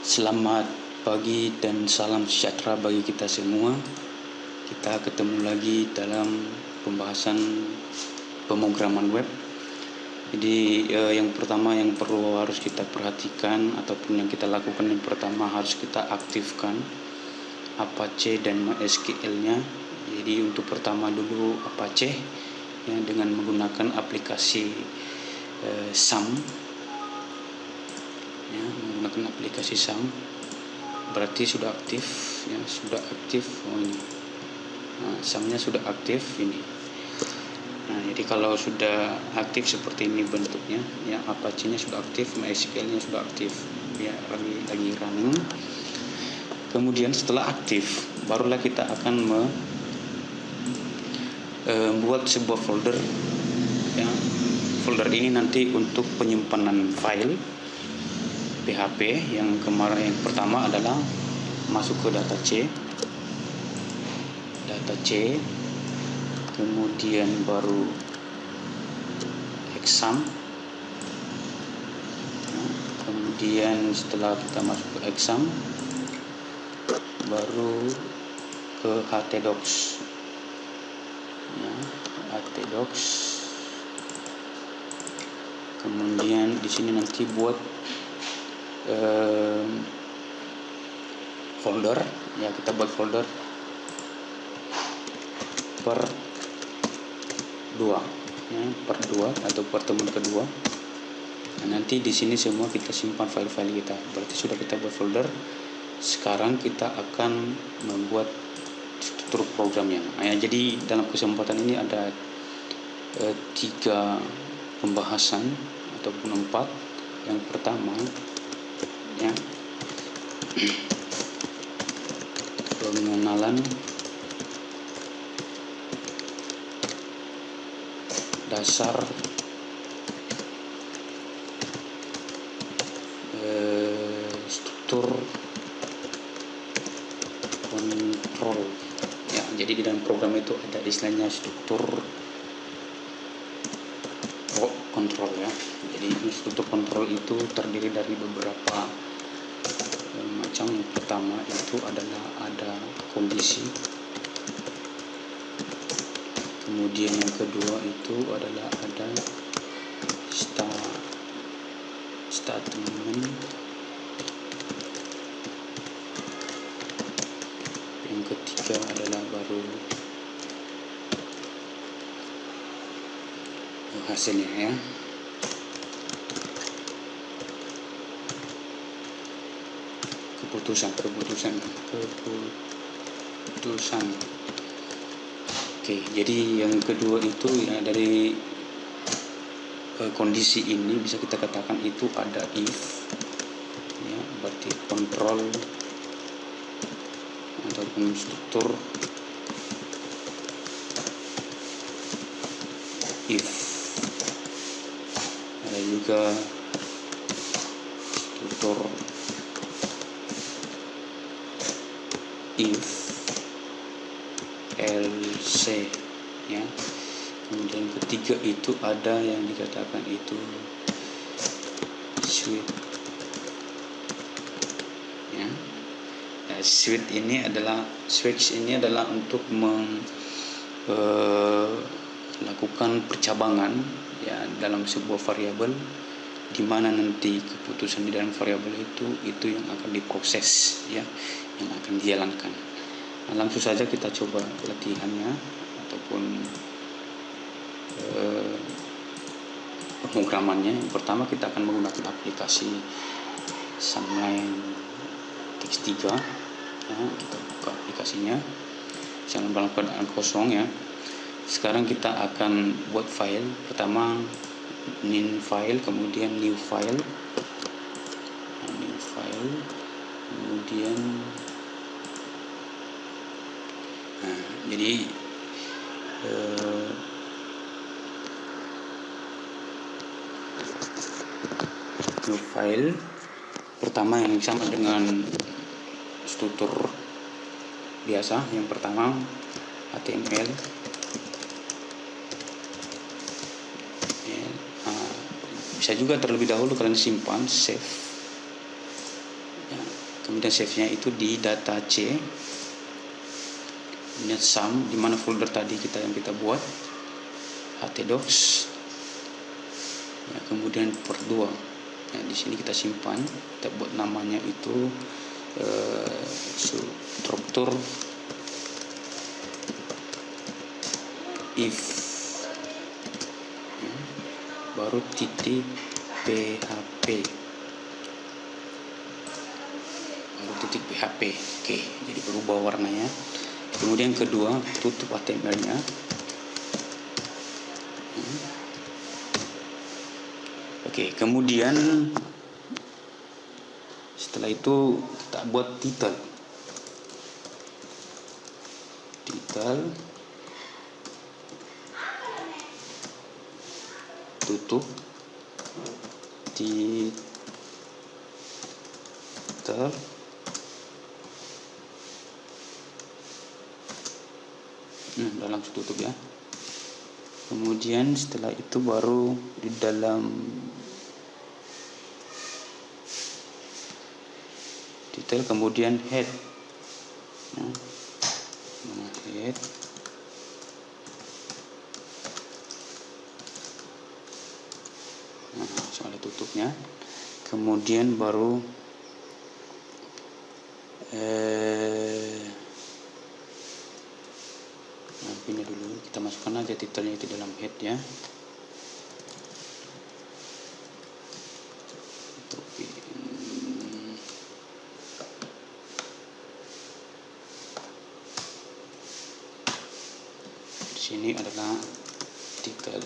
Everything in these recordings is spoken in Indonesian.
Selamat pagi dan salam sejahtera bagi kita semua. Kita ketemu lagi dalam pembahasan pemrograman web. Jadi yang pertama yang perlu harus kita perhatikan ataupun yang kita lakukan, yang pertama harus kita aktifkan Apache dan MySQL-nya. Jadi untuk pertama dulu Apache ya, dengan menggunakan aplikasi SAM. Ya, menggunakan aplikasi SAM berarti sudah aktif ya, sudah aktif. Oh ini SAM-nya sudah aktif ini. Nah, jadi kalau sudah aktif seperti ini bentuknya ya, Apache-nya sudah aktif, MySQL-nya sudah aktif ya, lagi running. Kemudian setelah aktif barulah kita akan membuat sebuah folder ya. Folder ini nanti untuk penyimpanan file PHP. Yang pertama adalah masuk ke data C, kemudian baru exam, kemudian setelah kita masuk ke exam baru ke htdocs ya, htdocs. Kemudian di sini nanti buat folder ya, kita buat folder per 2 ya, per 2 atau pertemuan kedua. Nah, nanti di sini semua kita simpan file-file kita. Berarti sudah kita buat folder. Sekarang kita akan membuat struktur programnya. Nah, ya, jadi dalam kesempatan ini ada 3 pembahasan ataupun 4. Yang pertama ya, pengenalan dasar struktur kontrol ya. Jadi di dalam program itu ada istilahnya struktur kontrol ya. Jadi struktur kontrol itu terdiri dari beberapa macam. Yang pertama itu adalah ada kondisi, kemudian yang kedua itu adalah ada statement, yang ketiga adalah baru hasilnya ya. Keputusan. Oke, jadi yang kedua itu ya, dari kondisi ini bisa kita katakan itu ada if ya, berarti kontrol ataupun struktur if. Ada juga struktur if else ya. Kemudian ketiga itu ada yang dikatakan itu switch ya. Switch ini adalah untuk melakukan percabangan ya dalam sebuah variabel, di mana nanti keputusan di dalam variabel itu yang akan diproses ya, yang akan dijalankan. Nah, langsung saja kita coba latihannya ataupun pemrogramannya. Yang pertama kita akan menggunakan aplikasi Sunline X3 ya. Kita buka aplikasinya, jangan dalam keadaan kosong ya. Sekarang kita akan buat file. Pertama new file, kemudian new file, kemudian jadi new file pertama yang sama dengan struktur biasa. Yang pertama HTML ya. Bisa juga terlebih dahulu kalian simpan save ya. kemudian save-nya itu di data C, kemudian sum di mana folder tadi yang kita buat htdocs, ya, kemudian per 2, ya, di sini kita simpan, kita buat namanya itu struktur if, ya, baru titik php, oke, jadi berubah warnanya. Kemudian kedua, tutup HTML-nya. Oke, kemudian setelah itu kita buat title, tutup title, udah langsung tutup ya. Kemudian setelah itu baru di dalam title, kemudian head, ya. Head, nah, soalnya tutupnya. Kemudian baru ini dulu kita masukkan aja titelnya itu dalam head ya. Di sini adalah titel.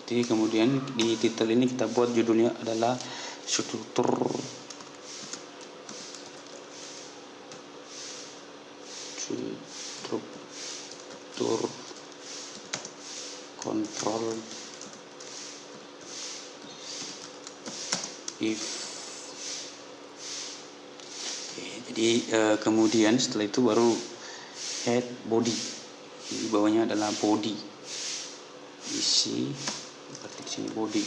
Berarti kemudian di titel ini kita buat judulnya adalah struktur kontrol if. Oke, jadi kemudian setelah itu baru head body, di bawahnya adalah body, isi berarti di sini body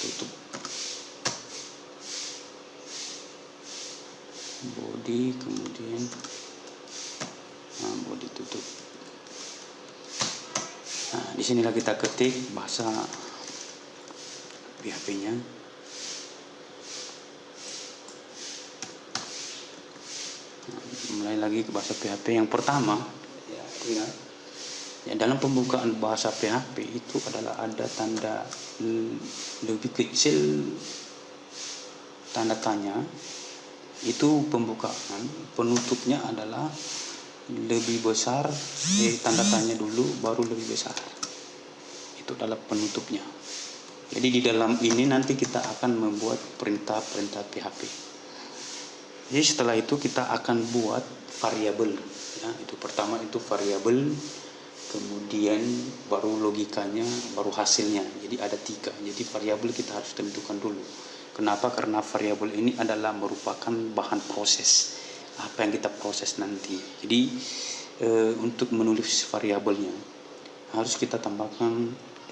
tutup body, kemudian body tutup. Nah, disinilah kita ketik bahasa PHP-nya. Mulai lagi ke bahasa PHP yang pertama, ya, dalam pembukaan bahasa PHP itu adalah ada tanda lebih kecil, tanda tanya, itu pembukaan, penutupnya adalah lebih besar, tanda tanya dulu baru lebih besar, itu adalah penutupnya. Jadi di dalam ini nanti kita akan membuat perintah-perintah PHP. Jadi setelah itu kita akan buat variabel, ya, itu pertama itu variabel, kemudian baru logikanya, baru hasilnya. Jadi ada 3. Jadi variabel kita harus tentukan dulu. Kenapa? Karena variabel ini adalah merupakan bahan proses, apa yang kita proses nanti. Jadi untuk menulis variabelnya harus kita tambahkan $,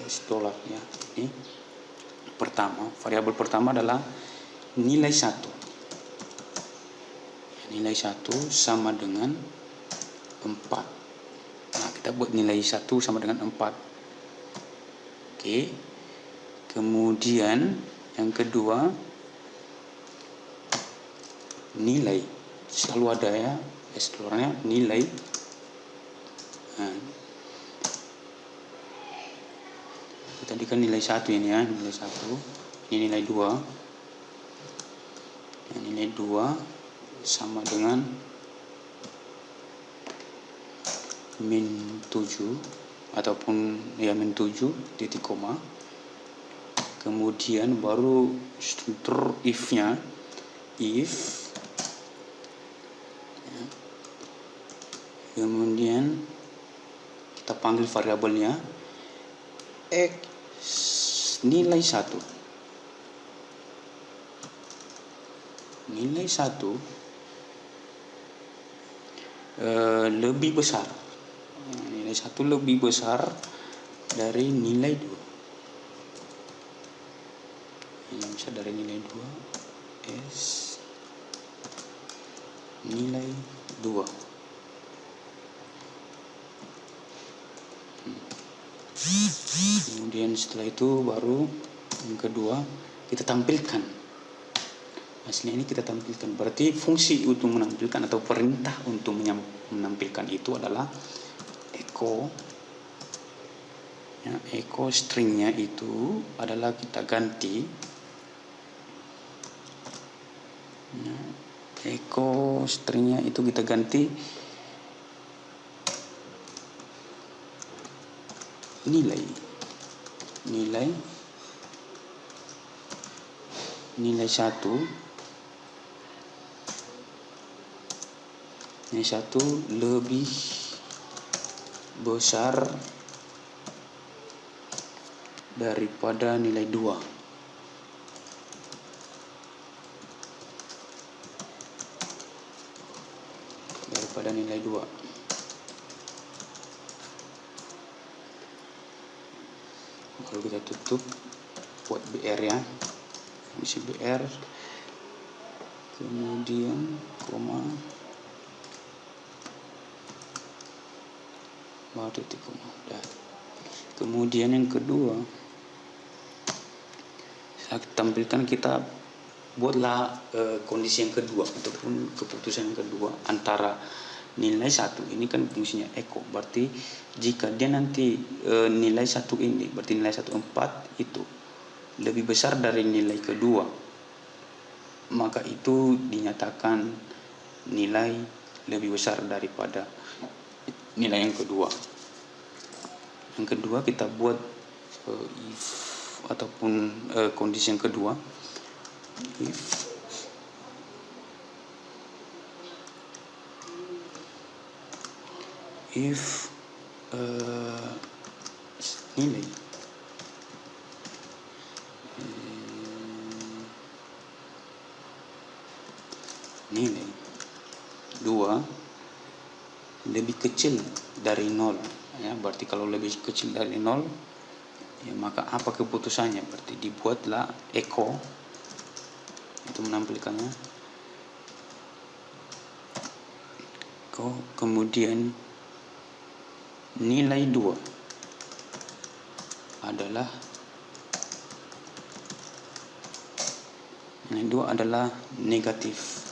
ya. Ini pertama, variabel pertama adalah nilai 1. Nilai 1 sama dengan 4. Nah, kita buat nilai 1 sama dengan 4. Oke. Kemudian yang kedua, nilai. Selalu ada ya, explorernya nilai. Nah, tadi kan nilai 1 ini ya, nilai 1. Ini nilai 2. Yang nilai 2 sama dengan -7 ataupun ya -7 titik koma. Kemudian baru struktur if-nya, if, ya. Kemudian kita panggil variabelnya X nilai 1 lebih besar, nilai 1 lebih besar dari nilai 2. Yang besar dari nilai 2, S nilai 2. Kemudian setelah itu baru yang kedua kita tampilkan. Hasilnya ini kita tampilkan. Berarti fungsi untuk menampilkan atau perintah untuk menampilkan itu adalah echo. Ya, echo stringnya itu adalah kita ganti. Ya, echo stringnya itu kita ganti nilai 1 lebih besar daripada nilai 2. Lalu kita tutup, buat BR ya, isi BR, kemudian koma, baru titik koma. Kemudian yang kedua, saya tampilkan, kita buatlah kondisi yang kedua ataupun keputusan yang kedua antara nilai 1 ini kan fungsinya echo. Berarti jika dia nanti nilai 1 ini, berarti nilai 1 4 itu lebih besar dari nilai kedua, maka itu dinyatakan nilai lebih besar daripada nilai yang kedua. Yang kedua kita buat if ataupun kondisi yang kedua, if nilai 2 lebih kecil dari 0 ya. Berarti kalau lebih kecil dari 0 ya, maka apa keputusannya? Berarti dibuatlah echo itu menampilkannya echo, kemudian nilai 2 adalah negatif.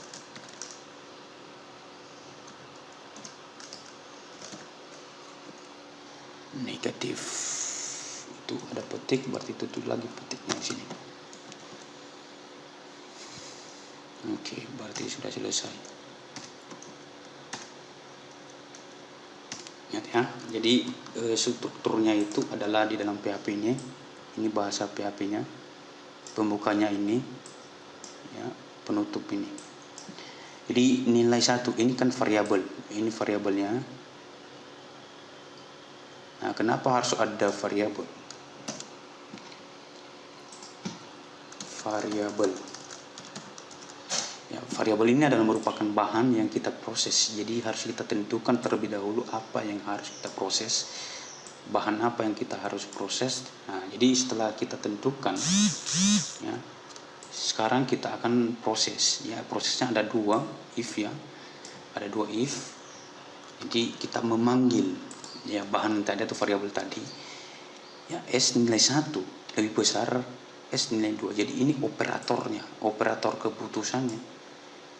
Itu ada petik, berarti tutup lagi petiknya di sini. Oke, berarti sudah selesai. Ingat ya, jadi strukturnya itu adalah di dalam PHP-nya. Ini bahasa PHP-nya. Pembukanya ini, ya, penutup ini. Jadi nilai 1 ini kan variabel. Ini variabelnya. Nah, kenapa harus ada variabel? Ya, variabel ini adalah merupakan bahan yang kita proses. Jadi harus kita tentukan terlebih dahulu apa yang harus kita proses, bahan apa yang kita harus proses. Nah, jadi setelah kita tentukan, ya, sekarang kita akan proses. Ya, prosesnya ada 2 if ya, ada 2 if. Jadi kita memanggil ya bahan tadi atau variabel tadi. Ya, S nilai 1 lebih besar S nilai 2. Jadi ini operatornya, operator keputusannya.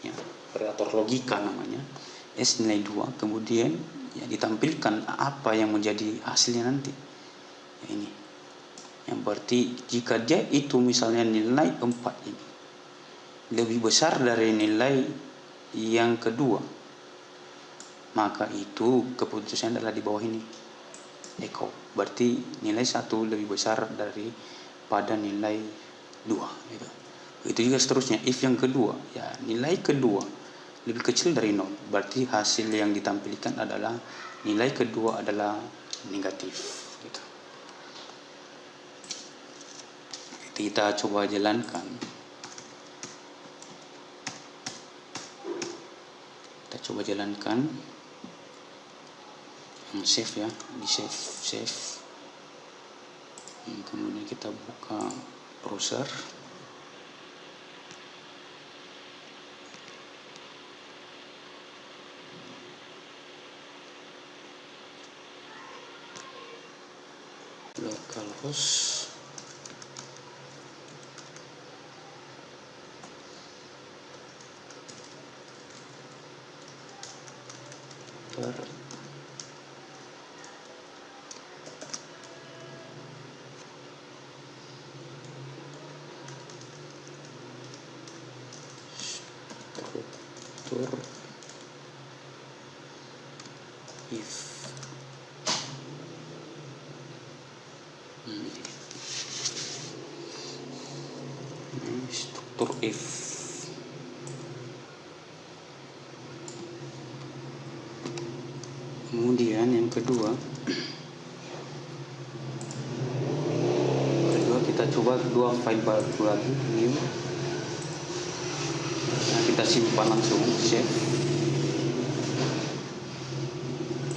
Ya, operator logika namanya. S nilai 2, kemudian ya ditampilkan apa yang menjadi hasilnya nanti. Ya, ini. Yang berarti jika dia itu misalnya nilai 4 ini lebih besar dari nilai yang kedua, maka itu keputusannya adalah di bawah ini. Echo. Berarti nilai 1 lebih besar daripada nilai 2 gitu. Itu juga seterusnya. If yang kedua, ya nilai kedua lebih kecil dari 0, berarti hasil yang ditampilkan adalah nilai kedua adalah negatif gitu. Kita coba jalankan. Yang save ya, di save. Kemudian kita buka browser. Localhost. Struktur if. Struktur if. Kemudian yang kedua kita coba dua file baru lagi, new. Nah, kita simpan langsung,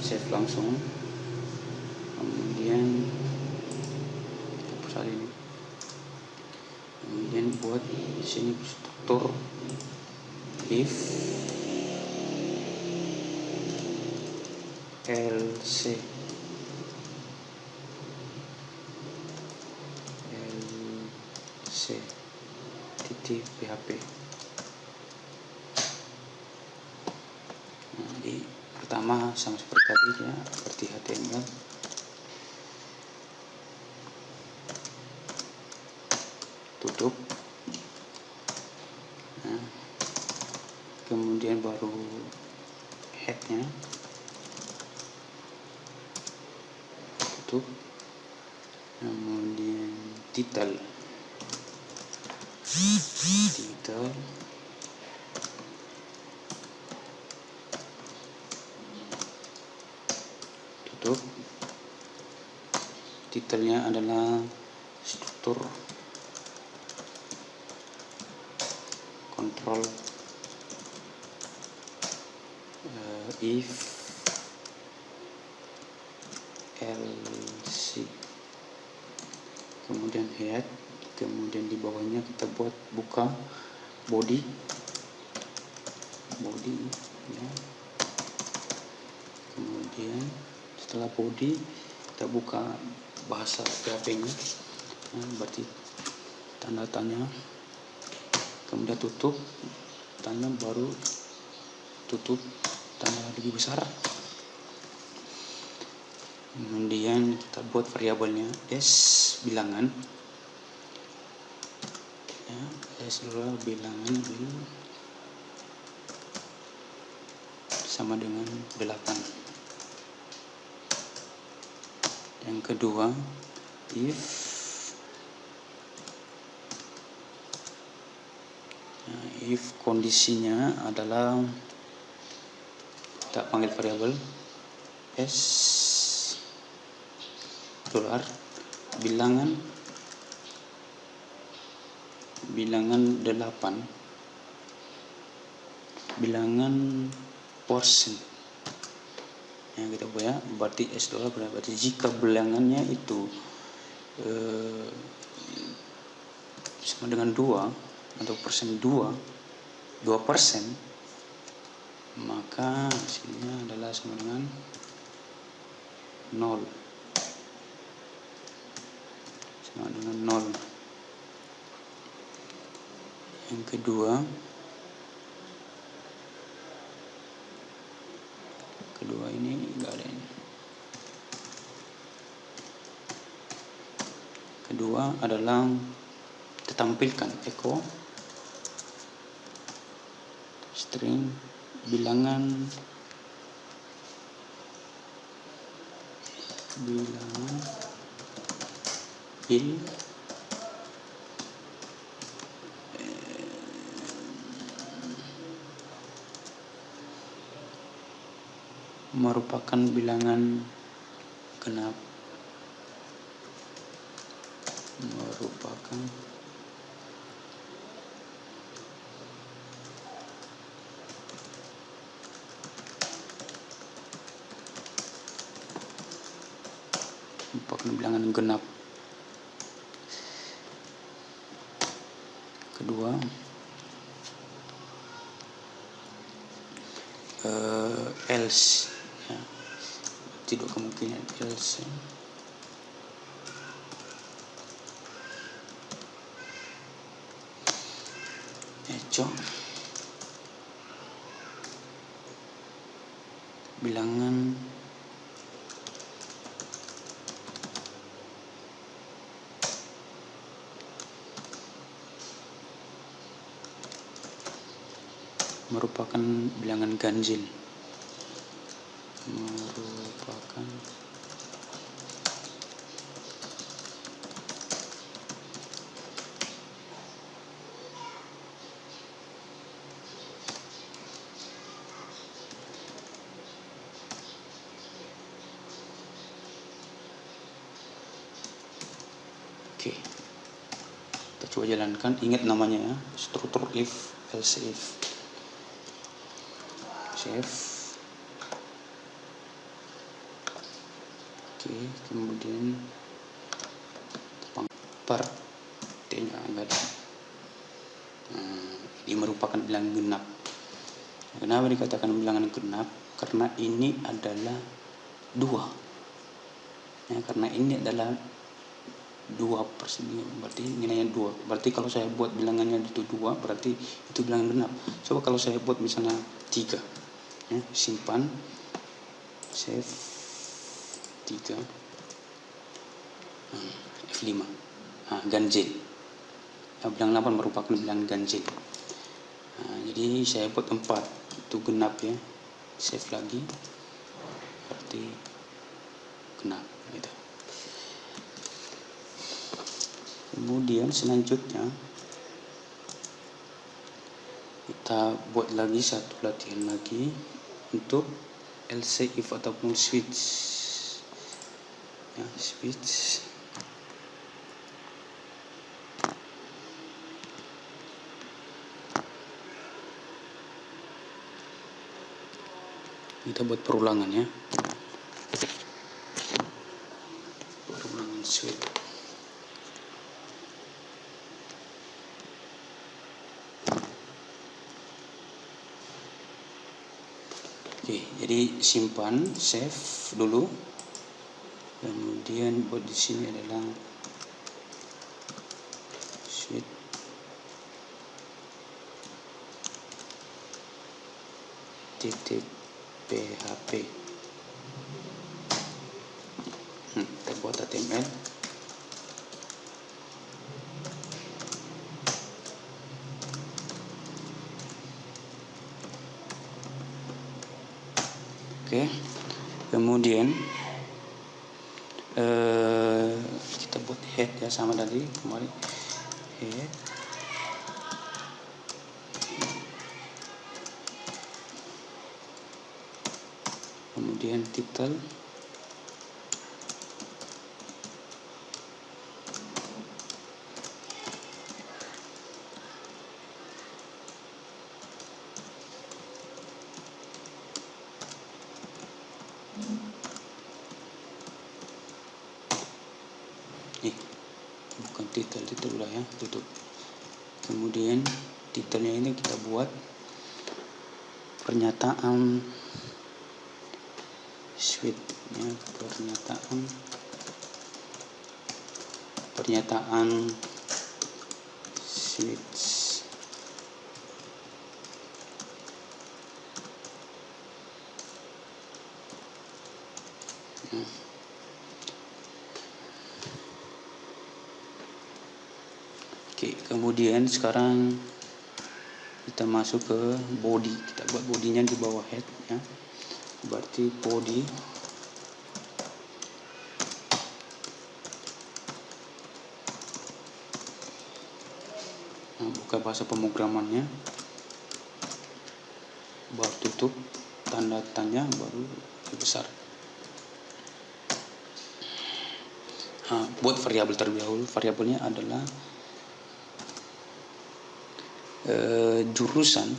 save langsung. Kemudian hapus ini. Kemudian buat di sini struktur if else titik php. Nah, di pertama sama seperti tadi ya, seperti HTML. Tutup. Nah, kemudian baru headnya tutup. Kemudian title tutup. Titelnya adalah struktur control if else. Kemudian head, kemudian di bawahnya kita buka body ya. Kemudian setelah body kita buka bahasa PHP-nya, nah, berarti tanda tanya, kemudian tutup tanda, baru tutup tanda lebih besar. Kemudian kita buat variabelnya s bilangan ya, s bilangan sama dengan 8. Yang kedua, if kondisinya adalah kita panggil variabel s dolar bilangan 8 bilangan portion yang kita buat ya, berarti s dolar berarti jika bilangannya itu sama dengan 2 atau persen 2%, maka hasilnya adalah sama dengan 0, sama dengan 0. Yang kedua ini enggak ada ini. Kedua adalah ditampilkan echo string bilangan bil merupakan bilangan genap merupakan bilangan genap. Kedua, else, ya. Tidak kemungkinan else. Echo bilangan merupakan bilangan ganjil. Merupakan Oke, kita coba jalankan. Ingat namanya ya, struktur if, else if. Save. Oke, kemudian per T-nya enggak ada. Ini merupakan bilangan genap. Kenapa dikatakan bilangan genap? Karena ini adalah 2. Ya, karena ini adalah 2/2, berarti nilainya 2. Berarti kalau saya buat bilangannya itu 2, berarti itu bilangan genap. Coba kalau saya buat misalnya 3, ya, simpan, save 3, F5, ganjil. Bilangan 8 merupakan bilangan ganjil. Jadi saya buat 4, itu genap ya, save lagi, berarti genap gitu. Kemudian selanjutnya kita buat lagi satu latihan lagi untuk else if ataupun switch ya, switch. Kita buat perulangan ya, perulangan switch. Oke, jadi simpan, save dulu. Kemudian buat di sini adalah switch titik php. Kita buat HTML. Oke, kemudian kita buat head ya, sama tadi kembali head. Kemudian title. Bukan title udah ya, tutup. Kemudian titelnya ini kita buat pernyataan switch ya, pernyataan switch. Oke, kemudian sekarang kita masuk ke body. Kita buat bodinya di bawah head ya. Berarti body buka bahasa pemrogramannya, baru tutup tanda tanya, baru besar. buat variabel terlebih dahulu. Variabelnya adalah jurusan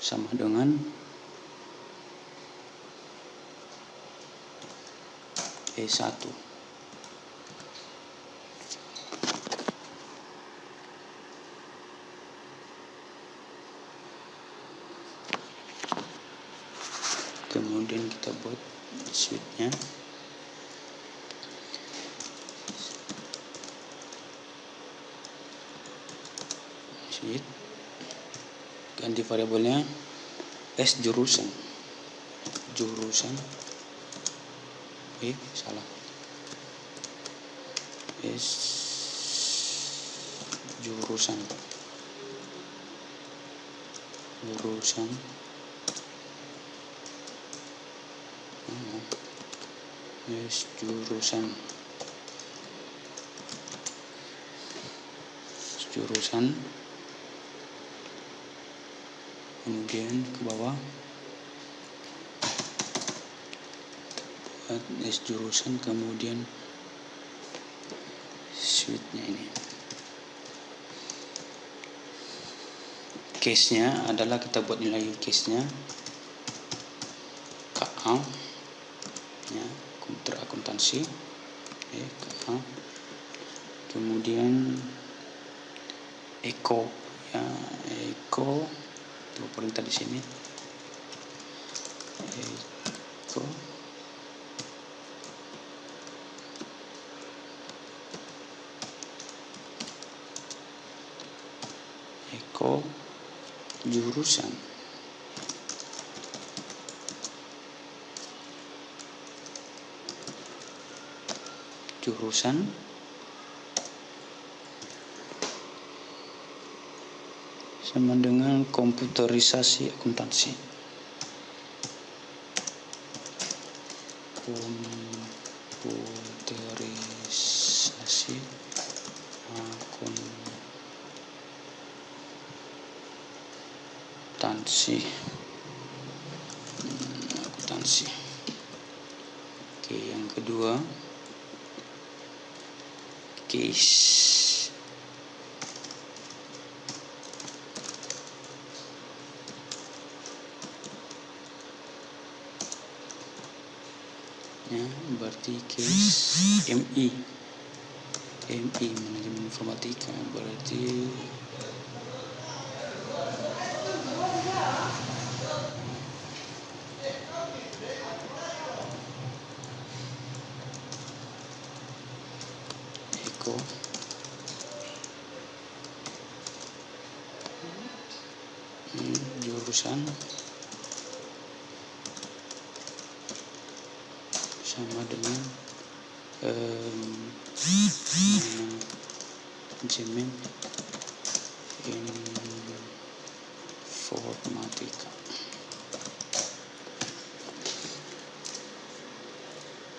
sama dengan E1. Kemudian kita buat switch-nya. Switch. Ganti variabelnya S jurusan. Salah. S jurusan. S jurusan. Kemudian ke bawah S jurusan, kemudian switch-nya ini. Case-nya adalah kita buat nilai case-nya KA ya, komputer akuntansi KA. Kemudian Eko ya, Eko itu perintah di sini. Eko jurusan. Sama dengan komputerisasi akuntansi. Komputerisasi akuntansi. Oke, yang kedua case. Ya, berarti case MI manajemen informatika, berarti Eko jurusan sama dengan manajemen informatika.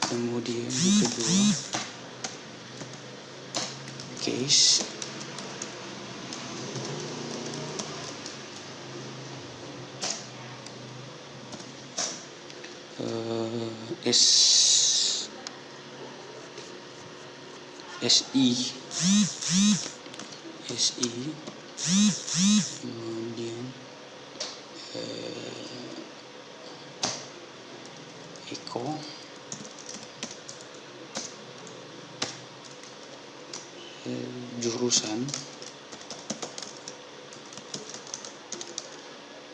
Kemudian yang kedua case SI kemudian Eko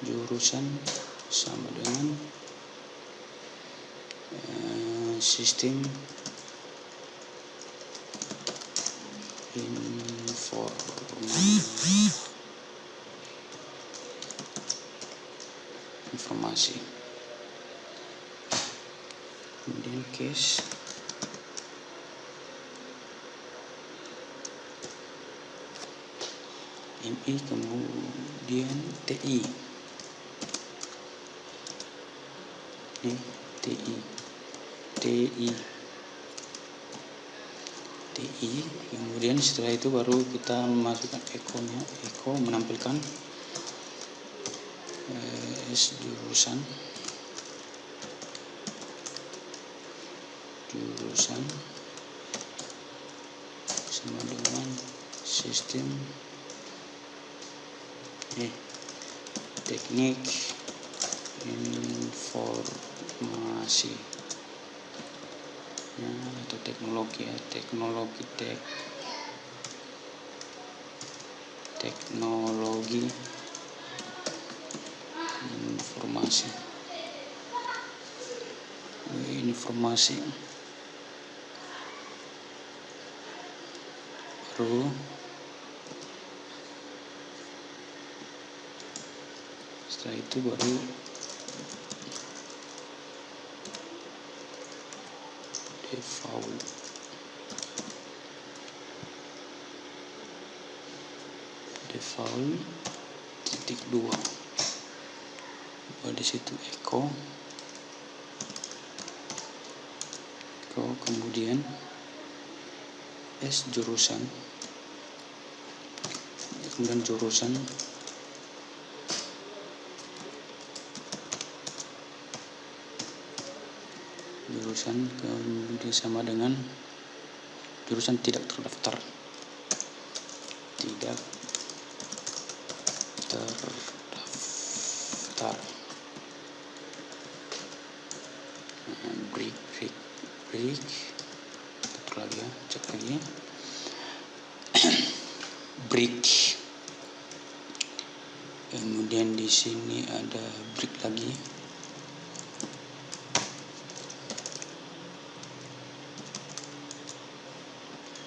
jurusan sama dengan sistem informasi. Kemudian case MI, kemudian TI. Ini TI. Kemudian setelah itu baru kita memasukkan Eko-nya. Eko menampilkan S jurusan jurusan sama dengan sistem teknik informasi ya, atau teknologi ya, teknologi informasi baru setelah itu baru default titik 2 di situ echo kemudian jurusan, kemudian jurusan kemudian sama dengan jurusan tidak terdaftar break betul lagi ya, cek lagi break, kemudian di sini ada break lagi,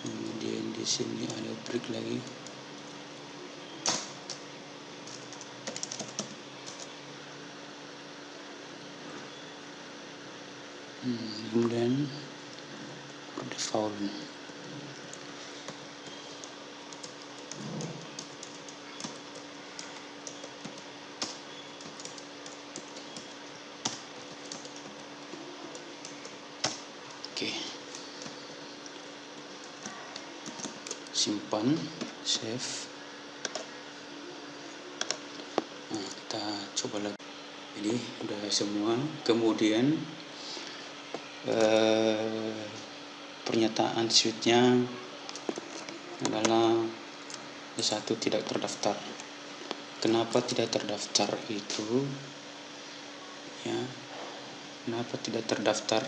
kemudian di sini ada break lagi, kemudian default. Oke, simpan, save. Nah, kita coba lagi. Jadi udah semua. Kemudian pernyataan switch-nya adalah S1 tidak terdaftar. Kenapa tidak terdaftar itu ya? Kenapa tidak terdaftar?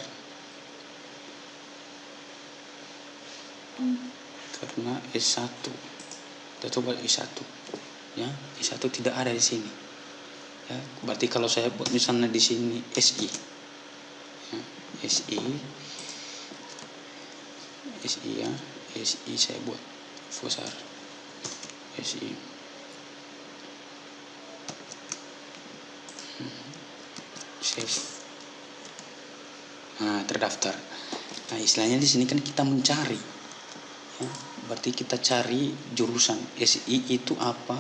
Karena S1. Kita coba S1 ya. S1 tidak ada di sini. Ya, berarti kalau saya buat misalnya di sini SI. Ya, SI ya, SI saya buat besar. SI. Save. Nah, terdaftar. Nah, istilahnya di sini kan kita mencari. Ya, berarti kita cari jurusan SI itu apa?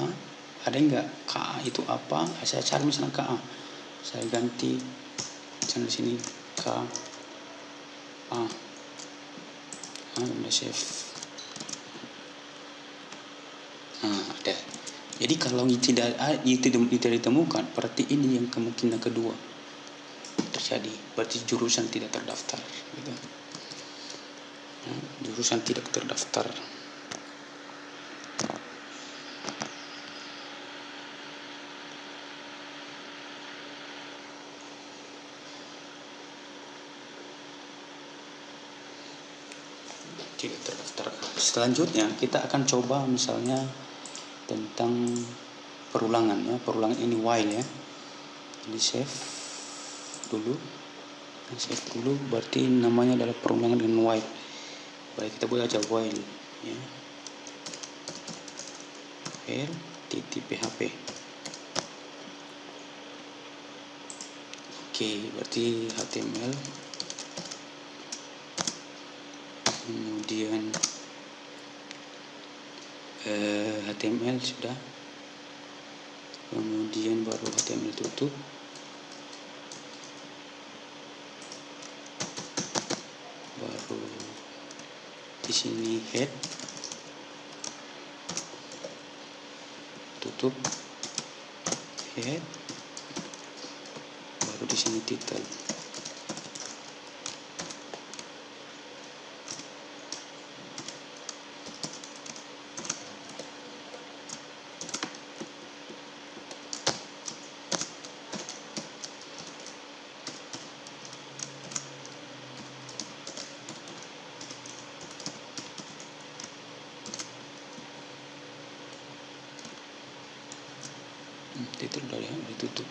Ada enggak? KA itu apa? Saya cari misalnya KA. Saya ganti misalnya di sini KA. Udah save. Nah, ada. Jadi kalau tidak ditemukan, berarti ini yang kemungkinan kedua terjadi. Berarti jurusan tidak terdaftar. Gitu. Nah, jurusan tidak terdaftar. Tidak terdaftar. Selanjutnya kita akan coba misalnya tentang perulangan ya. Perulangan ini while ya. Jadi save dulu. Save dulu berarti namanya adalah perulangan dengan while. Baik, kita buat aja while ya. While .php. Oke, berarti HTML. Kemudian HTML sudah, kemudian baru HTML tutup, baru di sini head, tutup head, baru di sini title. titel udah ya, ditutup.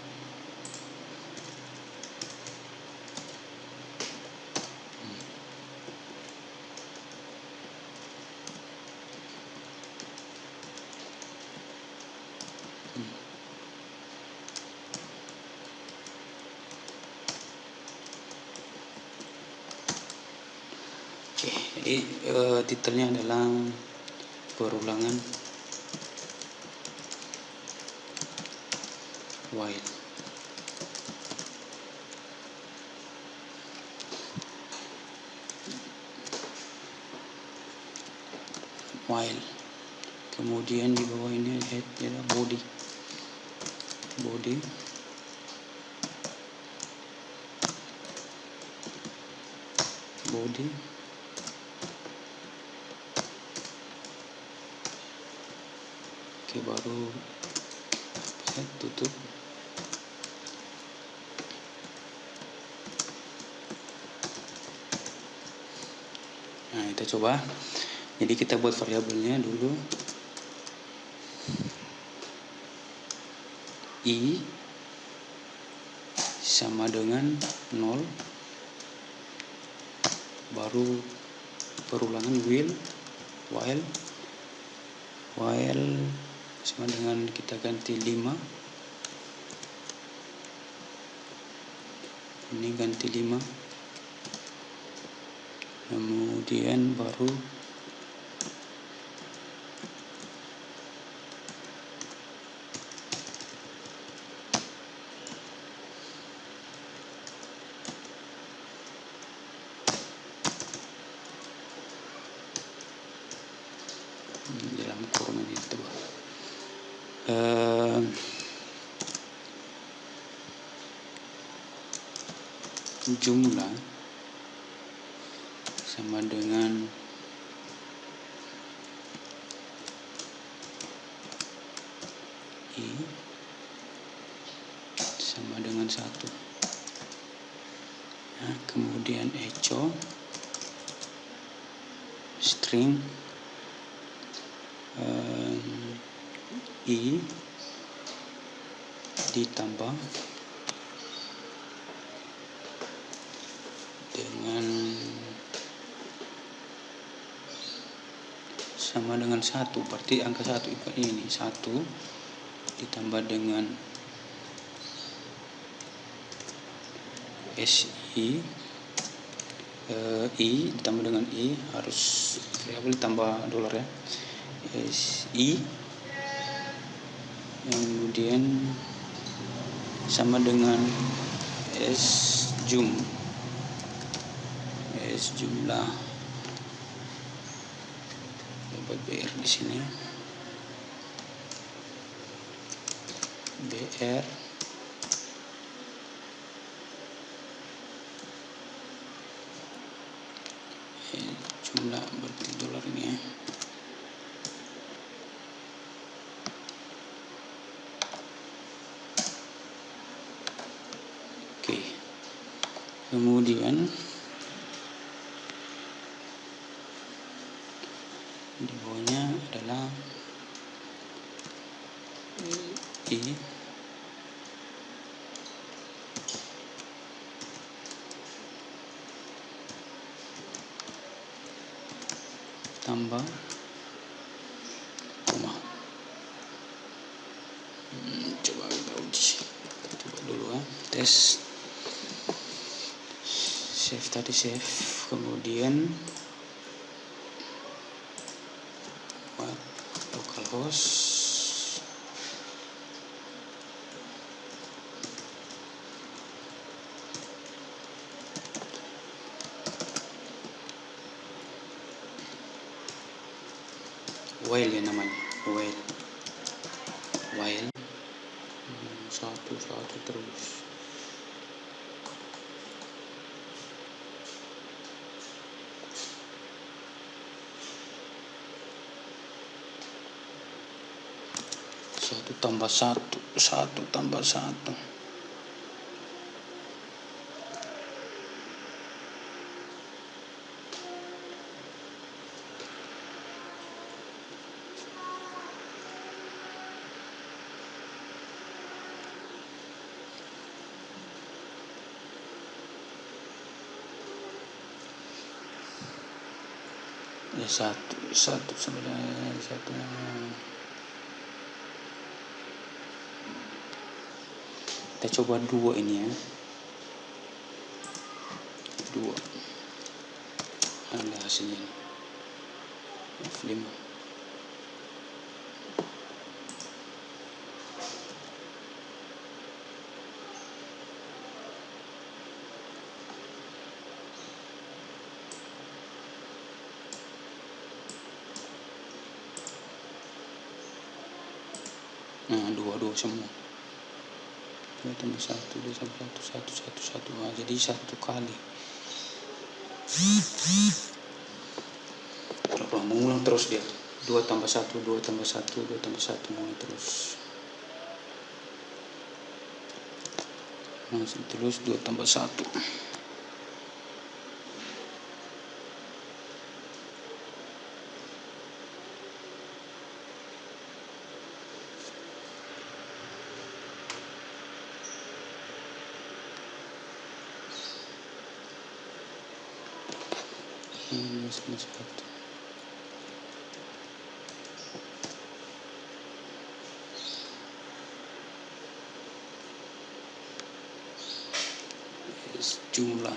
Oke, jadi titelnya adalah perulangan while. While. Kemudian di bawah ini head adalah body. Body. Body. Oke, baru head tutup. Nah, kita coba. Jadi kita buat variabelnya dulu. I sama dengan 0, baru perulangan while sama dengan kita ganti 5, ini ganti 5, kemudian baru dalam kurung itu jumlah sama dengan I sama dengan 1. Nah, kemudian echo string I ditambah dengan sama dengan 1, berarti angka 1 ini 1 ditambah dengan SI I ditambah dengan I, harus variabel ditambah dolar ya, SI, kemudian sama dengan jumlah dapat BR di sini, BR jumlah berarti dolar ini ya. Oke, kemudian di bawahnya adalah I tambah koma. Coba kita uji, kita coba dulu ya, tes save tadi, save, kemudian buat localhost while ya namanya, while satu terus. Satu tambah satu. Ya satu sebenarnya satu. Kita coba 2 ini ya. 2. Ada hasilnya. F5. Nah, 2 semua. 2 tambah 1, 2 tambah 1, 1, 1, 1. Nah, jadi 1 kali. Coba mengulang terus dia. 2 tambah 1, 2 tambah 1, 2 tambah 1, mengulang terus. Langsung terus 2 tambah 1. Ini sama 1. Jumlah.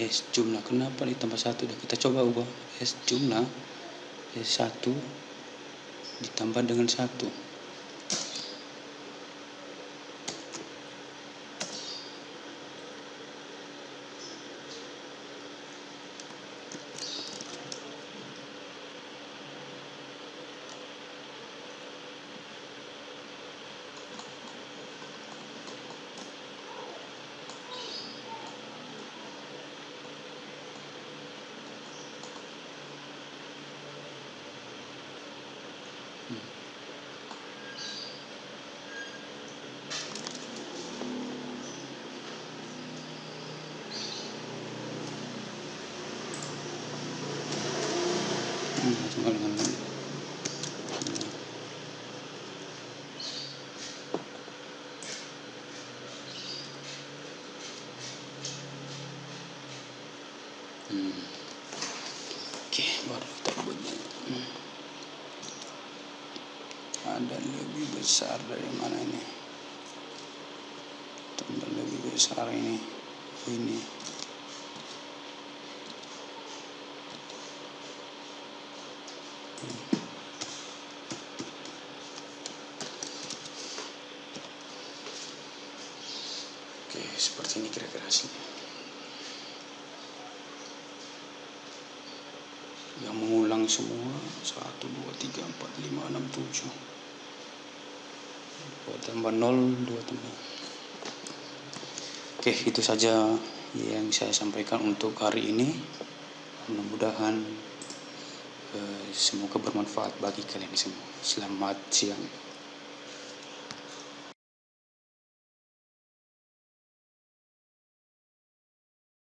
S jumlah, kenapa ditambah 1? Udah kita coba ubah S jumlah S1 ditambah dengan 1. Coba dengan Oke, baru kita buatnya. Ada lebih besar dari mana ini? Tambah lebih besar ini. Ini. Oke, seperti ini kira-kira hasilnya. Yang mengulang semua 1, 2, 3, 4, 5, 6, 7. 2 tambah 0, 2 tambah. Oke, itu saja yang saya sampaikan untuk hari ini. Mudah-mudahan semoga bermanfaat bagi kalian semua. Selamat siang.